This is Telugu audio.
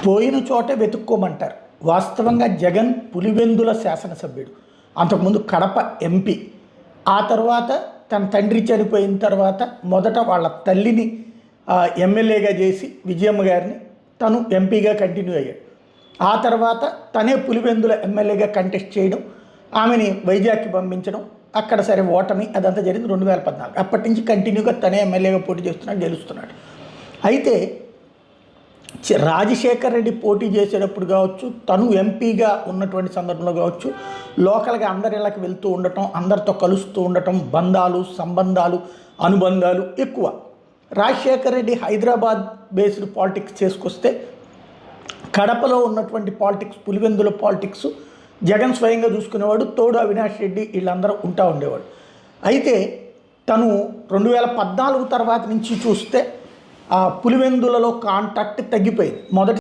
పోయిన చోటే వెతుక్కోమంటారు. వాస్తవంగా జగన్ పులివెందుల శాసనసభ్యుడు, అంతకుముందు కడప ఎంపీ. ఆ తర్వాత తన తండ్రి చనిపోయిన తర్వాత మొదట వాళ్ళ తల్లిని ఎమ్మెల్యేగా చేసి విజయమ్మ గారిని తను ఎంపీగా కంటిన్యూ అయ్యాడు. ఆ తర్వాత తనే పులివెందుల ఎమ్మెల్యేగా కంటెస్ట్ చేయడం, ఆమెని వైజాగ్కి పంపించడం, అక్కడ సరే ఓటమి అదంతా జరిగింది 2014. అప్పటి నుంచి కంటిన్యూగా తనే ఎమ్మెల్యేగా పోటీ చేస్తున్నాడు, గెలుస్తున్నాడు. అయితే రాజశేఖర్ రెడ్డి పోటీ చేసేటప్పుడు కావచ్చు, తను ఎంపీగా ఉన్నటువంటి సందర్భంలో కావచ్చు, లోకల్గా అందరిళ్ళకి వెళ్తూ ఉండటం, అందరితో కలుస్తూ ఉండటం, బంధాలు, సంబంధాలు, అనుబంధాలు ఎక్కువ. రాజశేఖర్ రెడ్డి హైదరాబాద్ బేస్డ్ పాలిటిక్స్ చేసుకొస్తే కడపలో ఉన్నటువంటి పాలిటిక్స్, పులివెందుల పాలిటిక్స్ జగన్ స్వయంగా చూసుకునేవాడు, తోడు అవినాష్ రెడ్డి వీళ్ళందరూ ఉంటా ఉండేవాడు. అయితే తను 2014 తర్వాత నుంచి చూస్తే పులివెందులలో కాంటాక్ట్ తగ్గిపోయింది. మొదటి